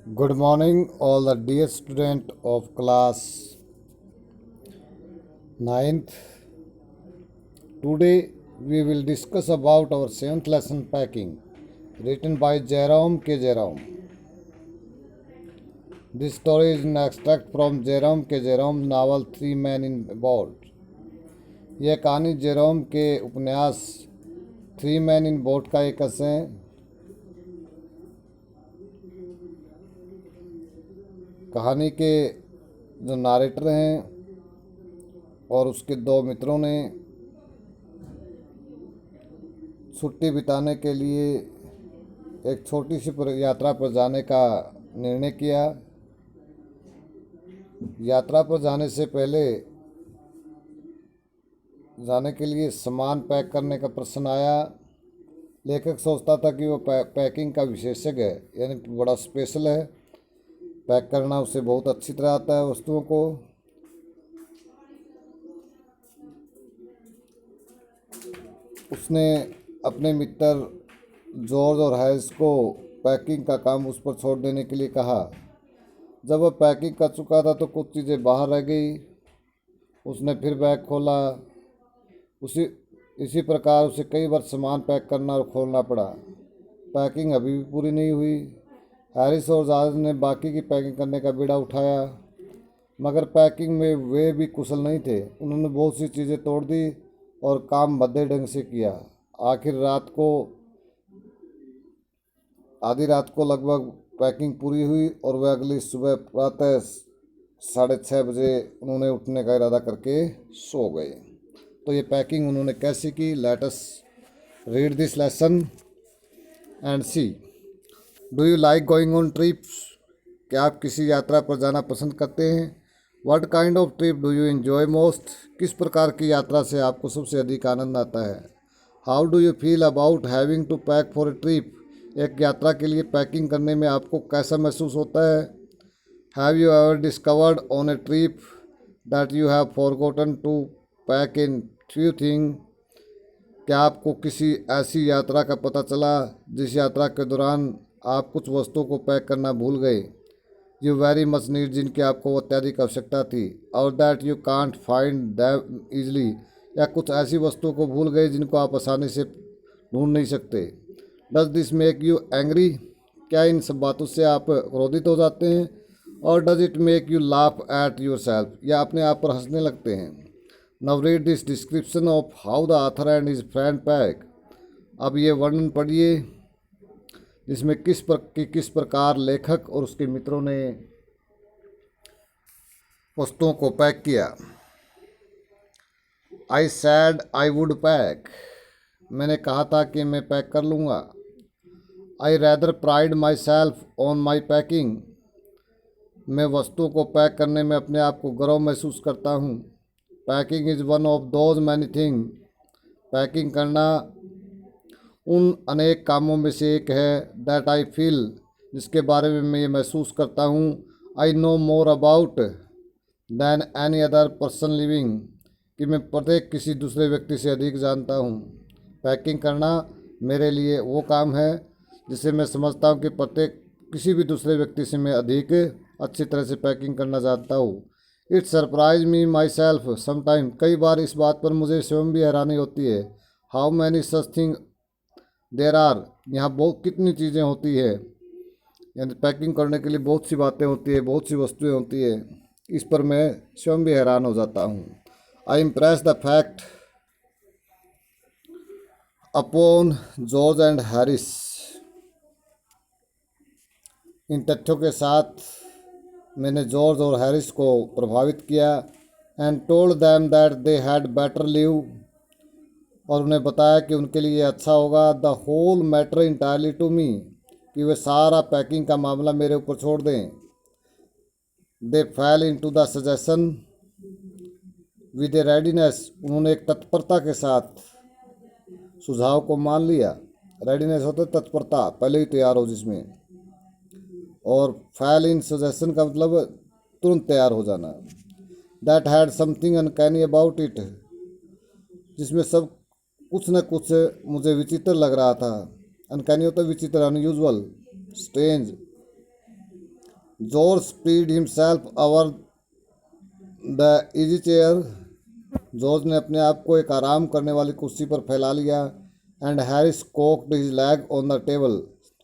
Good morning, all the dear student of class ninth. Today we will discuss about our 7th lesson packing, written by Jerome K. Jerome. This story is an extract from Jerome K. Jerome's novel Three Men in a Boat. यह कहानी Jerome के उपन्यास three man in boat का एक हिस्सा है। कहानी के जो नारेटर हैं और उसके दो मित्रों ने छुट्टी बिताने के लिए एक छोटी सी यात्रा पर जाने का निर्णय किया। यात्रा पर जाने से पहले जाने के लिए सामान पैक करने का प्रश्न आया। लेखक सोचता था कि वो पैकिंग का विशेषज्ञ है, यानी बड़ा स्पेशल है, पैक करना उसे बहुत अच्छी तरह आता है वस्तुओं को। उसने अपने मित्र जॉर्ज और हैरिस को पैकिंग का काम उस पर छोड़ देने के लिए कहा। जब वह पैकिंग कर चुका था तो कुछ चीज़ें बाहर रह गई। उसने फिर बैग खोला। इसी प्रकार उसे कई बार सामान पैक करना और खोलना पड़ा। पैकिंग अभी भी पूरी नहीं हुई। हैरिस और जॉर्ज ने बाकी की पैकिंग करने का बीड़ा उठाया, मगर पैकिंग में वे भी कुशल नहीं थे। उन्होंने बहुत सी चीज़ें तोड़ दी और काम भद्दे ढंग से किया। आखिर आधी रात को लगभग पैकिंग पूरी हुई और वह अगली सुबह प्रातः 6:30 बजे उन्होंने उठने का इरादा करके सो गए। तो ये पैकिंग उन्होंने कैसे की? Let us read this lesson and see. Do you like going on trips? क्या आप किसी यात्रा पर जाना पसंद करते हैं? What kind of trip do you enjoy most? किस प्रकार की यात्रा से आपको सबसे अधिक आनंद आता है? How do you feel about having to pack for a trip? एक यात्रा के लिए पैकिंग करने में आपको कैसा महसूस होता है? Have you ever discovered on a trip that you have forgotten to pack in few thing? क्या आपको किसी ऐसी यात्रा का पता चला जिस यात्रा के दौरान आप कुछ वस्तुओं को पैक करना भूल गए? यू वेरी मच नीड, जिनकी आपको अत्यधिक आवश्यकता थी। और that you can't find them easily, या कुछ ऐसी वस्तुओं को भूल गए जिनको आप आसानी से ढूंढ नहीं सकते। Does this make you angry? क्या इन सब बातों से आप क्रोधित हो जाते हैं? और does it make you laugh at your self, या अपने आप पर हंसने लगते हैं? Now read this description of how the author and his friend pack. अब ये वर्णन पढ़िए जिसमें किस प्रकार लेखक और उसके मित्रों ने वस्तुओं को पैक किया। आई सैड आई वुड पैक। मैंने कहा था कि मैं पैक कर लूँगा। आई rather pride my self on my packing. मैं वस्तुओं को पैक करने में अपने आप को गर्व महसूस करता हूँ। Packing is one of those many thing. Packing करना उन अनेक कामों में से एक है। दैट आई फील, जिसके बारे में मैं ये महसूस करता हूँ। I know more about than any other person living, कि मैं प्रत्येक किसी दूसरे व्यक्ति से अधिक जानता हूँ। पैकिंग करना मेरे लिए वो काम है जिसे मैं समझता हूँ कि प्रत्येक किसी भी दूसरे व्यक्ति से मैं अधिक अच्छी तरह से पैकिंग करना जानता हूँ। It surprise me my self sometime. कई बार इस बात पर मुझे स्वयं भी हैरानी होती है। How many such thing there are. यहाँ बहुत कितनी चीज़ें होती है, यानी पैकिंग करने के लिए बहुत सी बातें होती है, बहुत सी वस्तुएं होती है। इस पर मैं स्वयं भी हैरान हो जाता हूँ। I impress the fact upon George and Harris. इन तथ्यों के साथ मैंने जॉर्ज और हैरिस को प्रभावित किया। And told them that they had better leave. और उन्हें बताया कि उनके लिए अच्छा होगा। The whole matter entirely to me, कि वे सारा पैकिंग का मामला मेरे ऊपर छोड़ दें। They fell into the suggestion with a readiness. उन्होंने एक तत्परता के साथ सुझाव को मान लिया। रेडीनेस होता है तत्परता, पहले ही तैयार हो जिसमें। और फैल इन सजेशन का मतलब तुरंत तैयार हो जाना। That had something uncanny about it, जिसमें सब कुछ न कुछ मुझे विचित्र लग रहा था। अनकैनी होता है विचित्र, unusual, strange. George spread himself over the easy chair. George ने अपने आप को एक आराम करने वाली कुर्सी पर फैला लिया। And Harris cocked his leg on the table,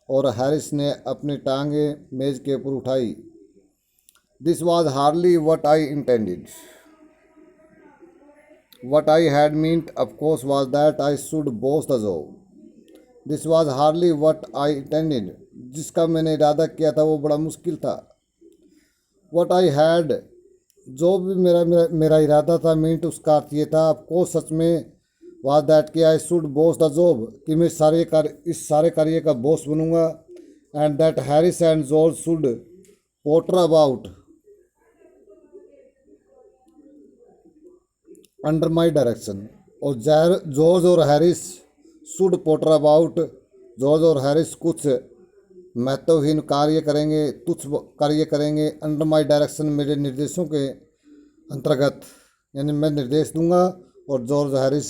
और हैरिस ने अपनी टांगें मेज के ऊपर उठाई। This was hardly what I intended. What I had meant of course was that I should Bose the job. This was hardly what I intended, जिसका मैंने इरादा किया था वो बड़ा मुश्किल था। वट आई हैड, जो भी मेरा इरादा था, मीन्ट उसका अर्थ ये था आपको सच में, वाज दैट कि I should boss the job, कि मैं इस सारे कार्य का बॉस बनूंगा। And that Harris and George should potter about under my direction. और जॉर्ज और Harris should potter about, George और हैरिस कुछ महत्वहीन कार्य करेंगे, तुच्छ कार्य करेंगे, अंडर माई डायरेक्शन, मेरे निर्देशों के अंतर्गत, यानी मैं निर्देश दूंगा और जॉर्ज हैरिस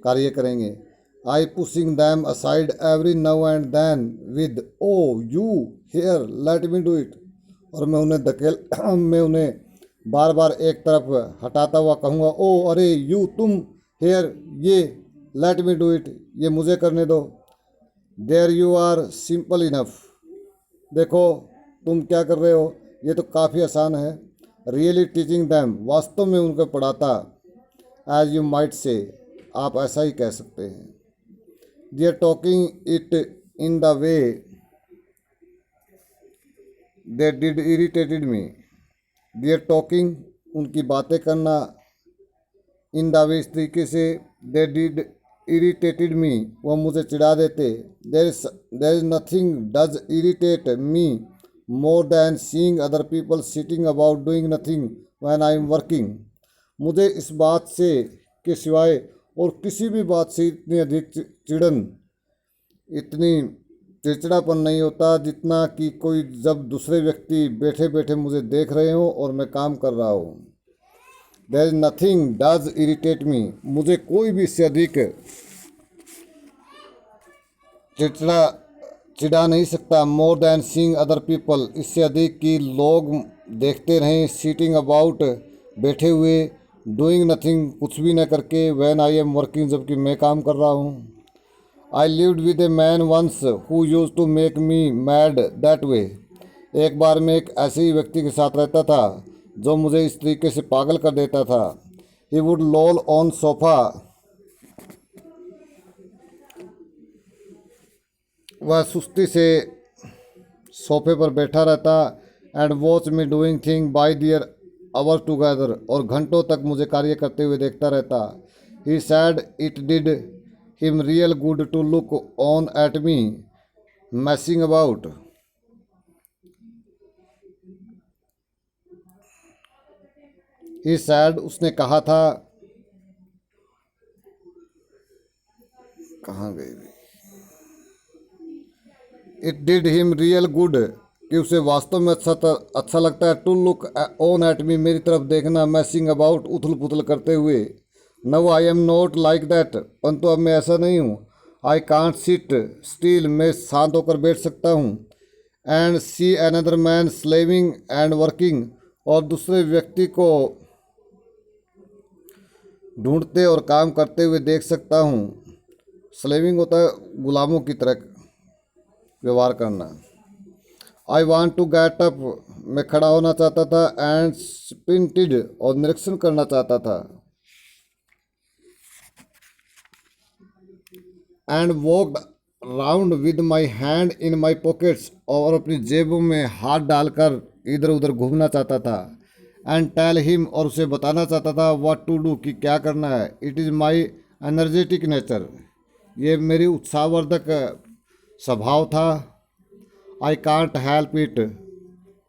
कार्य करेंगे। I pushing them aside every now and then with oh you here let me do it. और मैं उन्हें बार बार एक तरफ हटाता हुआ कहूँगा, ओ अरे यू तुम, हेयर ये, लेट मी डू इट ये मुझे करने दो। There you are simple enough, देखो तुम क्या कर रहे हो, ये तो काफ़ी आसान है। रियली टीचिंग दैम, वास्तव में उनको पढ़ाता। एज यू माइट से, आप ऐसा ही कह सकते हैं। They are talking it in the way they did irritated me. They are talking, उनकी बातें करना, इन द वे, इस तरीके से, दे डिड इरिटेटेड मी, वह मुझे चिढ़ा देते। There is nothing does irritate me more than seeing other people sitting about doing nothing when I am working. मुझे इस बात से के सिवाय और किसी भी बात से इतनी अधिक इतनी चिड़चिड़ापन नहीं होता जितना कि कोई जब दूसरे व्यक्ति बैठे बैठे मुझे देख रहे हों और मैं काम कर रहा हूँ। There is nothing does irritate me, मुझे कोई भी इससे अधिक चिढ़ा नहीं सकता। More than seeing other people, इससे अधिक कि लोग देखते रहें, सीटिंग अबाउट, बैठे हुए, डूइंग नथिंग, कुछ भी न करके, व्हेन आई एम वर्किंग, जबकि मैं काम कर रहा हूँ। I lived with a man once who use to make me mad that way. एक बार मैं एक ऐसे ही व्यक्ति के साथ रहता था जो मुझे इस तरीके से पागल कर देता था। He would loll on sofa, वह सुस्ती से सोफे पर बैठा रहता। And watch me doing thing by their hour together, और घंटों तक मुझे कार्य करते हुए देखता रहता। He said it did him real good to look on at me messing about. He said, उसने कहा था, कहाँ गई, it did him real good, कि उसे वास्तव में अच्छा लगता है, टू लुक ऑन एट मी, मेरी तरफ देखना, मैसिंग अबाउट, उथल पुथल करते हुए। Now I am not like that, परंतु अब मैं ऐसा नहीं हूँ। आई कांट सिट स्टिल, मैं शांत होकर बैठ सकता हूँ। And see another man slaving and working, और दूसरे व्यक्ति को ढूंढते और काम करते हुए देख सकता हूँ। स्लेविंग होता है गुलामों की तरह व्यवहार करना। I want to get up, मैं खड़ा होना चाहता था। एंड स्पिंटेड, और निरीक्षण करना चाहता था। And walked round with my hand in my pockets, और अपनी जेबों में हाथ डालकर इधर उधर घूमना चाहता था। एंड टेल हिम, और उसे बताना चाहता था, व्हाट टू डू, कि क्या करना है। It is my energetic nature, ये मेरी उत्साहवर्धक स्वभाव था। आई कांट हेल्प इट,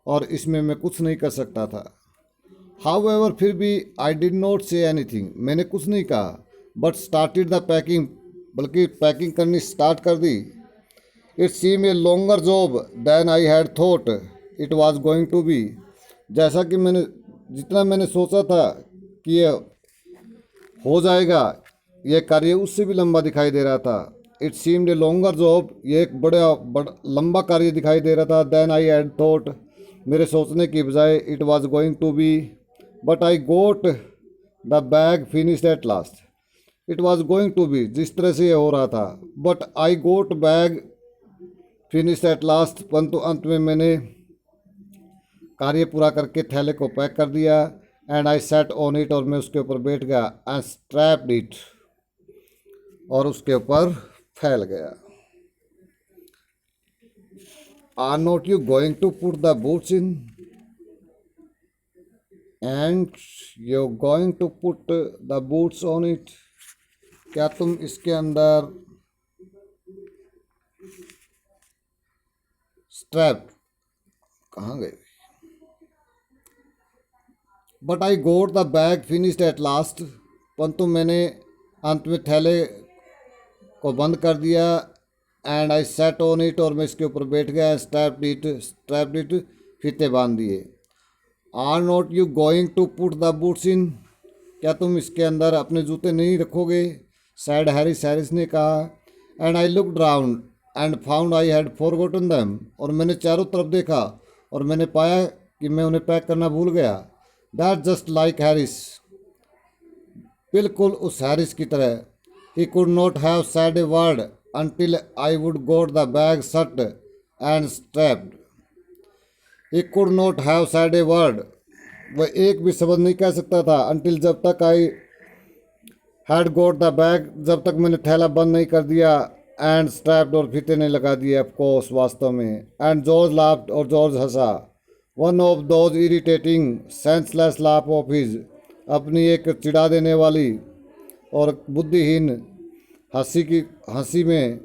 और इसमें मैं कुछ नहीं कर सकता था। हाउ एवर, फिर भी, I did not say anything, मैंने कुछ नहीं कहा। बट स्टार्टेड द पैकिंग, बल्कि पैकिंग करनी स्टार्ट कर दी। It seem a longer job than I had thought it was going to be, जैसा कि जितना मैंने सोचा था कि ये हो जाएगा, यह कार्य उससे भी लंबा दिखाई दे रहा था। It seemed a longer job, ये एक बड़ा लंबा कार्य दिखाई दे रहा था। देन आई हैड थॉट, मेरे सोचने की बजाय it was going to be, but I got the bag finished at last. It was going to be, जिस तरह से ये हो रहा था, but I got bag finished at last, परंतु अंत में मैंने कार्य पूरा करके थैले को पैक कर दिया। And I set on it, और मैं उसके ऊपर बैठ गया। एंड स्ट्रैप्ड इट, और उसके ऊपर फैल गया। Are not you going to put the boots in, and you going to put the boots on it. क्या तुम इसके अंदर स्ट्रैप, कहाँ गए? But I got the bag finished at last, परंतु मैंने अंत में थैले को बंद कर दिया। And I set on it, और मैं इसके ऊपर बैठ गया। स्ट्रैप्ड इट, फीते बांध दिए। Are not you going to put the boots in, क्या तुम इसके अंदर अपने जूते नहीं रखोगे? सैड हैरिस ने कहा। And I looked round and found I had forgotten them, और मैंने चारों तरफ देखा और मैंने पाया कि मैं उन्हें पैक करना भूल गया। दैट जस्ट लाइक हैरिस, बिल्कुल उस हैरिस की तरह। He could not have said a word until I would got the bag shut and strapped. He could not have said a word. वह एक भी शब्द नहीं कह सकता था until, जब तक I had got the bag, जब तक मैंने थैला बंद नहीं कर दिया। and strapped, और फीते नहीं लगा दिए, of course, वास्तव में। and George laughed, और George Hansa. one of those irritating senseless laugh of his, अपनी एक चिढ़ा देने वाली और बुद्धिहीन हंसी में।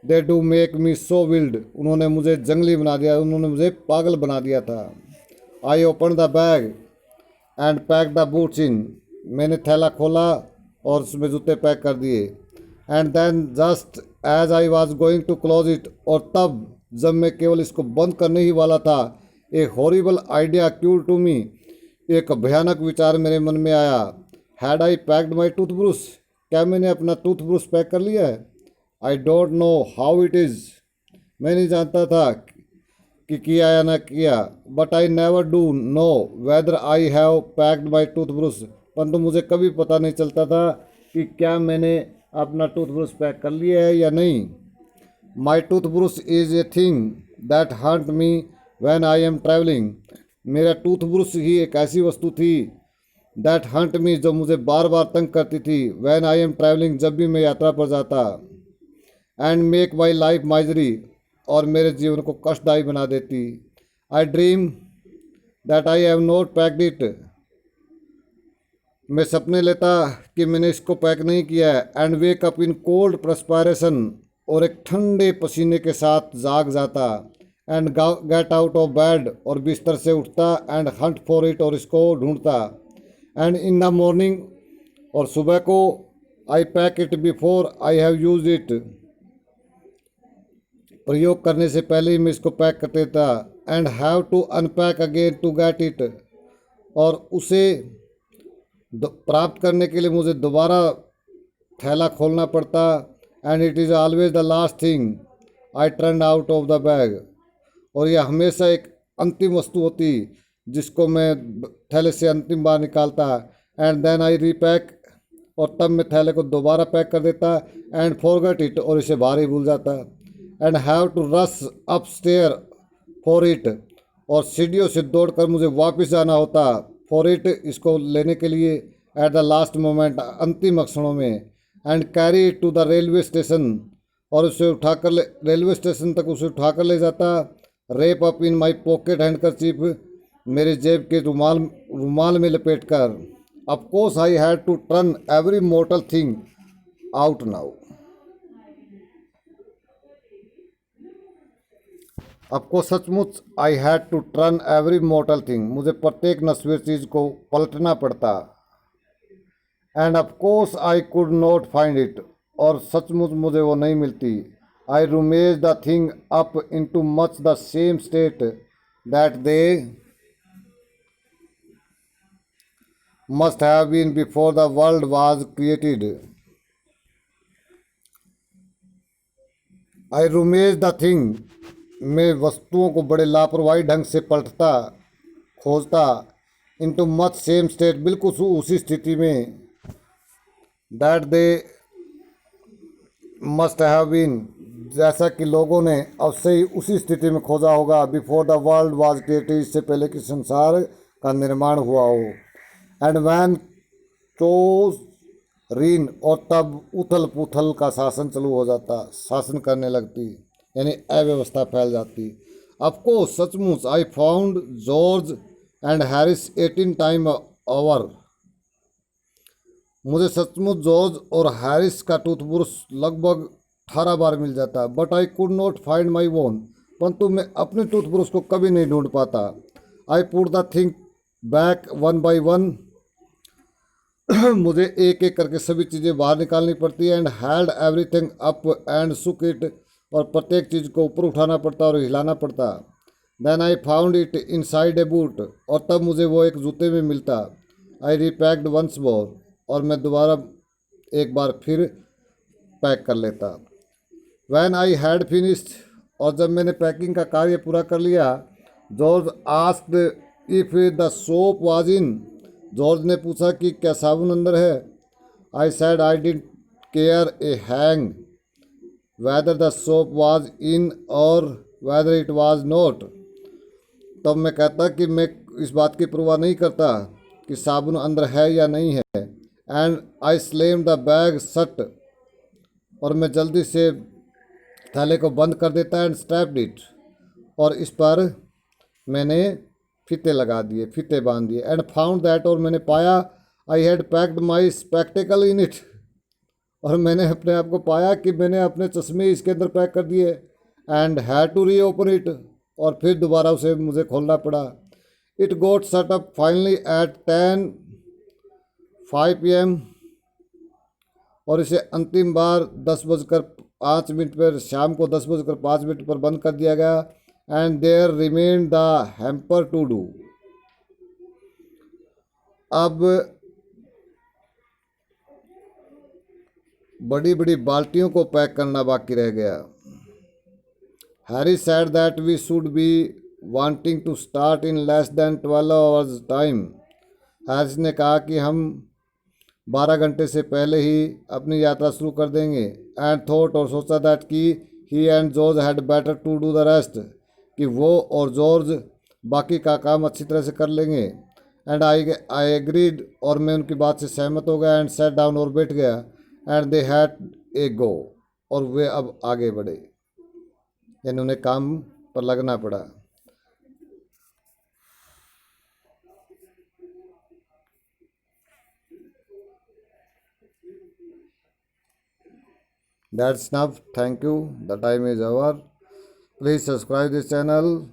They do make me so wild, उन्होंने मुझे जंगली बना दिया, उन्होंने मुझे पागल बना दिया था। I open the bag and pack the boots in, मैंने थैला खोला और उसमें जूते पैक कर दिए। And then just as I was going to close it, और तब जब मैं केवल इसको बंद करने ही वाला था, a horrible idea cure to me, एक भयानक विचार मेरे मन में आया। Had I packed my toothbrush, क्या मैंने अपना टूथब्रश पैक कर लिया है? I don't know how it is, मैं नहीं जानता था कि किया या ना किया। But I never do know whether I have packed my toothbrush, परंतु मुझे कभी पता नहीं चलता था कि क्या मैंने अपना टूथब्रश पैक कर लिया है या नहीं। My toothbrush is a thing that hunt me when I am travelling, मेरा टूथब्रश ही एक ऐसी वस्तु थी, दैट हंट मी, जो मुझे बार बार तंग करती थी। व्हेन आई एम ट्रैवलिंग, जब भी मैं यात्रा पर जाता। And make my life misery, और मेरे जीवन को कष्टदायी बना देती। आई dream that I have not packed it, मैं सपने लेता कि मैंने इसको पैक नहीं किया है। And wake up in cold perspiration, और एक ठंडे पसीने के साथ जाग जाता। And get out of bed, और बिस्तर से उठता। एंड हंट फॉर इट, और इसको ढूंढता। एंड इन द मॉर्निंग, और सुबह को, I pack it before I have use it, प्रयोग करने से पहले ही मैं इसको पैक कर देता। And have to unpack again to get it, और उसे प्राप्त करने के लिए मुझे दोबारा थैला खोलना पड़ता। And it is always the last thing I turn out of the bag, और यह हमेशा एक अंतिम वस्तु होती जिसको मैं थैले से अंतिम बार निकालता। एंड देन आई रीपैक, और तब मैं थैले को दोबारा पैक कर देता। एंड फॉरगेट इट, और इसे बाहर ही भूल जाता। And have to rush up stair for it, और सीढ़ियों से दौड़कर मुझे वापस जाना होता फॉर इट, इसको लेने के लिए। एट द लास्ट मोमेंट, अंतिम क्षणों में। And carry it to the railway station, और उसे उठाकर रेलवे स्टेशन तक उसे उठाकर ले जाता। Wrap up in my pocket handkerchief, मेरे जेब के रुमाल में लपेट कर। Of course I had to turn every mortal thing out now, आपको सचमुच I had to turn every mortal thing, मुझे प्रत्येक नस्वीर चीज़ को पलटना पड़ता। And of course I could not find it, और सचमुच मुझे वो नहीं मिलती। I rummage the thing up into much the same state that they must have been before the world was created. I rummaged the thing में वस्तुओं को बड़े लापरवाही ढंग से पलटता खोजता इनटू मच सेम स्टेट, बिल्कुल उसी स्थिति में that they must have been, जैसा कि लोगों ने अवश्य ही उसी स्थिति में खोजा होगा before the world was created, इससे पहले कि संसार का निर्माण हुआ हो। एंड वैन चोज रीन, और तब उथल पुथल का शासन चालू हो जाता, शासन करने लगती, यानी अव्यवस्था फैल जाती। ऑफकोर्स सचमुच I found George and Harris 18 time over, मुझे सचमुच जॉर्ज और हैरिस का टूथब्रश लगभग 18 बार मिल जाता, but I could not find my own, परंतु मैं अपने टूथब्रश को कभी नहीं ढूंढ पाता। I put the thing back one by one, मुझे एक एक करके सभी चीज़ें बाहर निकालनी पड़ती है। And held everything up and सुक इट, और प्रत्येक चीज़ को ऊपर उठाना पड़ता और हिलाना पड़ता। Then I found it inside a boot, और तब मुझे वो एक जूते में मिलता। आई रिपैक्ड वंस मोर, और मैं दोबारा एक बार फिर पैक कर लेता। वैन आई हैड फिनिश्ड, और जब मैंने पैकिंग का कार्य पूरा कर लिया, George asked if the soap was in, George ने पूछा कि क्या साबुन अंदर है। आई sad I didn't care A hang whether the soap was in और वेदर इट वाज नॉट, तब मैं कहता कि मैं इस बात की परवाह नहीं करता कि साबुन अंदर है या नहीं है। And I slam the bag shut, और मैं जल्दी से थैले को बंद कर देता। एंड स्ट्रैप्ड इट, और इस पर मैंने फीते लगा दिए, फीते बांध दिए। एंड फाउंड दैट, और मैंने पाया I had packed my spectacled in it, और मैंने अपने आप को पाया कि मैंने अपने चश्मे इसके अंदर पैक कर दिए। And had to reopen it, और फिर दोबारा उसे मुझे खोलना पड़ा। It got set up finally at 10:05 PM, और इसे अंतिम बार 10:05 पर, शाम को 10:05 पर बंद कर दिया गया। And there remain the hamper to do, अब बड़ी बड़ी बाल्टियों को पैक करना बाकी रह गया। Harry said that we should be wanting to start in less than 12 hours time, Harris ने कहा कि हम 12 घंटे से पहले ही अपनी यात्रा शुरू कर देंगे। एंड थॉट, और सोचा दैट कि he and George had better to do the rest, कि वो और जॉर्ज बाकी का काम अच्छी तरह से कर लेंगे। एंड आई एग्रीड, और मैं उनकी बात से सहमत हो गया। एंड सेट डाउन, और बैठ गया। एंड दे हैड ए गो, और वे अब आगे बढ़े, यानी उन्हें काम पर लगना पड़ा। That's enough. Thank you. The time is over. Please subscribe this channel.